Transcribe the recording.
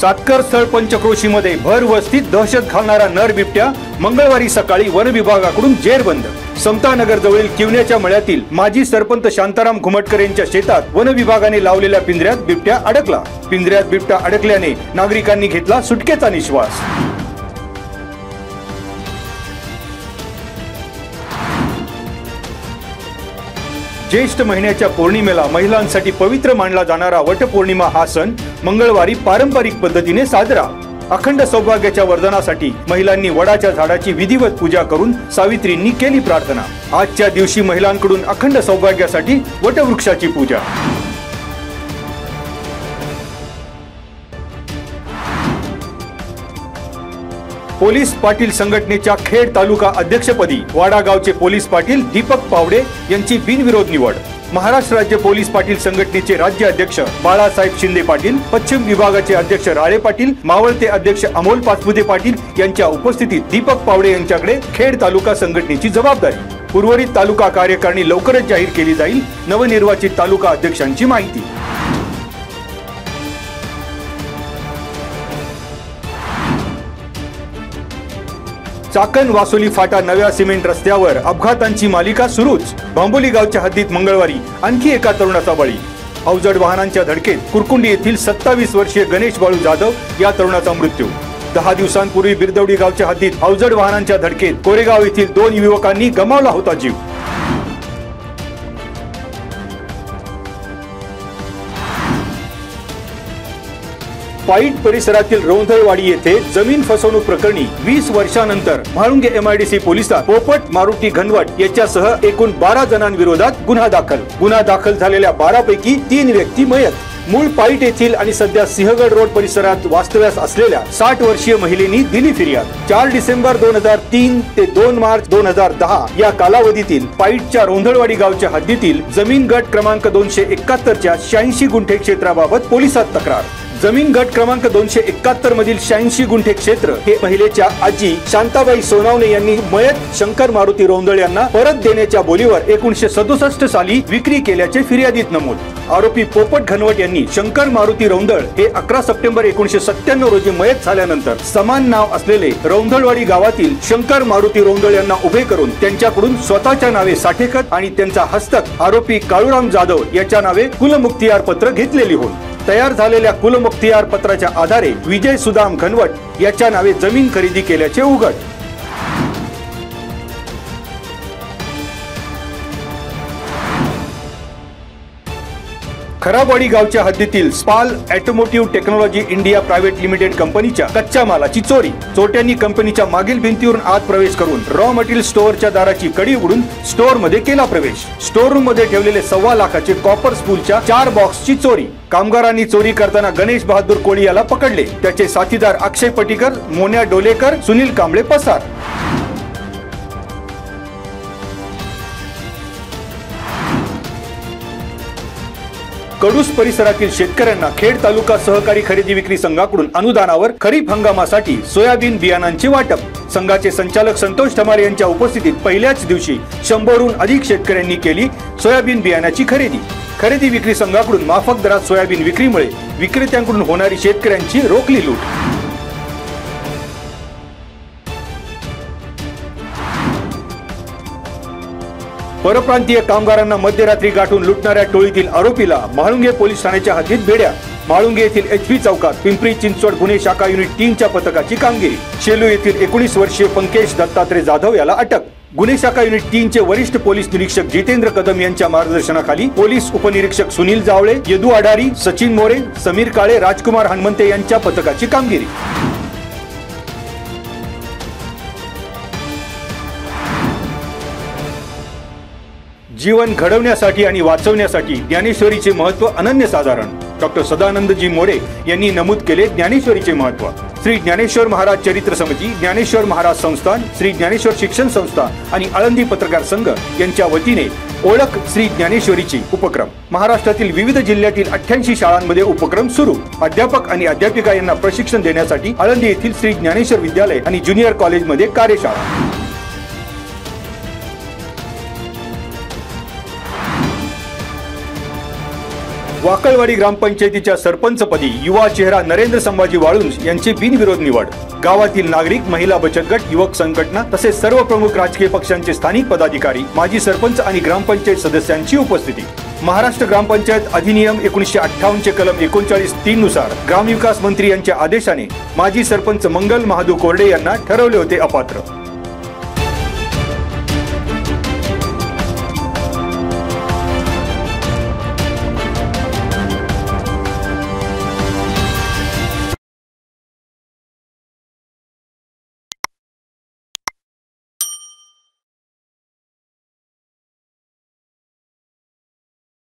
सातकरस्थळ पंचक्रोशीमध्ये भर वस्तीत दहशत घालणारा नर बिबट्या मंगळवारी सकाळी वन विभागाकडून जेरबंद। समतानगर जवळील किवण्याच्या मळ्यातील माजी सरपंच शांताराम घुमटकर यांच्या शेतात वन विभागाने लावलेल्या पिंजऱ्यात बिबट्या अडकला। पिंजऱ्यात बिबट्या अडकल्याने नागरिकांनी घेतला सुटकेचा निश्वास। ज्येष्ठ महिन्याच्या पौर्णिमेला महिलांसाठी पवित्र मानला जाणारा वटपौर्णिमा हा सण मंगळवारी पारंपरिक पद्धतीने साजरा। अखंड सौभाग्याच्या वर्धनासाठी महिलांनी वडाच्या झाडाची विधिवत पूजा करून सावित्रींनी केली प्रार्थना। आजच्या दिवशी महिलांकडून अखंड सौभाग्यासाठी वटवृक्षाची पूजा। पोलीस पाटील संघटनेच्या खेड तालुका अध्यक्षपदी वाडा गावचे पोलीस पाटील दीपक पावडे यांची बिनविरोध निवड। महाराष्ट्र राज्य पोलीस पाटील संघटनेचे राज्य अध्यक्ष बाळासाहेब शिंदे पाटील, पश्चिम विभागाचे अध्यक्ष राळे पाटील, मावळते अध्यक्ष अमोल पाचपुते पाटील यांच्या उपस्थितीत दीपक पावडे यांच्याकडे खेड तालुका संघटनेची जबाबदारी। उर्वरित तालुका कार्यकारिणी लवकरच जाहीर केली जाईल, नवनिर्वाचित तालुका अध्यक्षांची माहिती। चाकण वासोली फाटा नव्या सिमेंट रस्त्यावर अपघातांची मालिका सुरूच। भांबोली गावच्या हद्दीत मंगळवारी आणखी एका तरुणाचा बळी। अवजड वाहनांच्या धडकेत कुरकुंडी येथील 27 वर्षीय गणेश बाळू जाधव या तरुणाचा मृत्यू। 10 दिवसांपूर्वी बिरदवडी गावच्या हद्दीत अवजड वाहनांच्या धडकेत कोरेगाव येथील 2 युवकांनी गमावला होता जीव। पाईट परिसरातील रोंधळवाडी येथे जमीन फसवणूक प्रकरणी 20 वर्षांनंतर म्हाळुंगे MIDC पोलिसात पोपट मारुती घनवट याच्यासह एकूण 12 जणांविरोधात गुन्हा दाखल झालेल्या 12 पैकी 3 व्यक्ती मयत। मूळ पाईट येथील आणि सध्या सिंहगड रोड परिसरात वास्तव्यास असलेल्या 60 वर्षीय महिलेनी दिली फिर्याद। 4 डिसेंबर 2003 ते 2 मार्च 2010 या कालावधीतील पाईटच्या रोंधळवाडी गावच्या हद्दीतील जमीन गट क्रमांक 271 च्या 86 गुंठे क्षेत्राबाबत पोलिसात तक्रार। जमीन गट क्रमांक 271 मधील 86 गुंठे क्षेत्र हे महिलेच्या आजी शांताबाई सोनावणे यांनी मयत शंकर मारुती रोंदळ यांना परत देण्याच्या बोलीवर 1967 साली विक्री केल्याचे फिर्यादीत नमूद। आरोपी पोपट घनवट यांनी शंकर मारुती रोंदळ हे 11 सप्टेंबर 1997 रोजी मयत झाल्यानंतर समान नाव असलेले रोंधळवाडी गावातील शंकर मारुती रोंदळ यांना उभे करून त्यांच्याकडून स्वतःच्या नावे साठेखत आणि त्यांचा हस्तक आरोपी काळूराम जाधव याच्या नावे कुलमुक्तियार पत्र घेतलेली होऊन तयार झालेल्या कुलमुक्तियार पत्राच्या आधारे विजय सुदाम घनवट याच्या नावे जमीन खरेदी केल्याचे उघड। खराबवाडी गावच्या हद्दीतील Spall automotive technology India private limited कंपनीच्या कच्च्या मालाची चोरी। चोरट्यांनी कंपनीच्या मागील भिंतीवरून आत प्रवेश करून रॉ मटेरियल स्टोअरच्या दाराची कडी उघडून स्टोअर मध्ये केला प्रवेश। स्टोअर रूम मध्ये ठेवलेले 1.25 लाखाचे कॉपर स्पूलच्या 4 बॉक्सची चोरी। कामगारांनी चोरी करताना गणेश बहादूर कोळी याला पकडले। त्याचे साथीदार अक्षय पटीकर, मोन्या डोलेकर, सुनील कांबळे पसार। कडूस परिसरातील शेतकऱ्यांना खेड तालुका सहकारी खरेदी विक्री संघाकडून अनुदानावर खरीप हंगामासाठी सोयाबीन बियाणांचे वाटप। संघाचे संचालक संतोष ठमारे यांच्या उपस्थितीत पहिल्याच दिवशी 100हून अधिक शेतकऱ्यांनी केली सोयाबीन बियाणाची खरेदी। खरेदी विक्री संघाकडून माफक दरात सोयाबीन विक्रीमुळे विक्रेत्यांकडून होणारी शेतकऱ्यांची रोखली लूट। परप्रांतीय कामगारांना मध्यरात्री गाठून लुटणाऱ्या टोळीतील आरोपीला म्हाळुंगे पोलीस ठाण्याच्या हद्दीत बेड्या। म्हाळुंगे येथील HP चौकात पिंपरी चिंचवड गुन्हे शाखा युनिट 3 च्या पथकाची कामगिरी। शेलू येथील 19 वर्षीय पंकज दत्तात्रय जाधव याला अटक। गुन्हे शाखा युनिट 3 चे वरिष्ठ पोलीस निरीक्षक जितेंद्र कदम यांच्या मार्गदर्शनाखाली पोलीस उपनिरीक्षक सुनील जावळे, यदू आडारी, सचिन मोरे, समीर काळे, राजकुमार हनुमंते यांच्या पथकाची कामगिरी। जीवन घडवण्यासाठी आणि वाचवण्यासाठी ज्ञानेश्वरीचे महत्त्व अनन्यसाधारण। डॉक्टर सदानंदजी मोरे यांनी नमूद केले ज्ञानेश्वरीचे महत्त्व। श्री ज्ञानेश्वर महाराज चरित्र समिती, ज्ञानेश्वर महाराज संस्थान, श्री ज्ञानेश्वर शिक्षण संस्था आणि आळंदी पत्रकार संघ यांच्या वतीने ओळख श्री ज्ञानेश्वरीची उपक्रम। महाराष्ट्रातील विविध जिल्ह्यातील 88 शाळांमध्ये उपक्रम सुरू। अध्यापक आणि अध्यापिका यांना प्रशिक्षण देण्यासाठी आळंदी येथील श्री ज्ञानेश्वर विद्यालय आणि ज्युनियर कॉलेजमध्ये कार्यशाळा। वाकळवाडी ग्रामपंचायतीच्या सरपंचपदी युवा चेहरा नरेंद्र संभाजी वाळुंज यांची बिनविरोध निवड। गावातील नागरिक, महिला बचत गट, युवक संघटना तसेच सर्व प्रमुख राजकीय पक्षांचे स्थानिक पदाधिकारी, माजी सरपंच आणि ग्रामपंचायत सदस्यांची उपस्थिती। महाराष्ट्र ग्रामपंचायत अधिनियम 1958 चे कलम 39(3) नुसार ग्रामविकास मंत्री यांच्या आदेशाने माजी सरपंच मंगल महादू कोरडे यांना ठरवले होते अपात्र।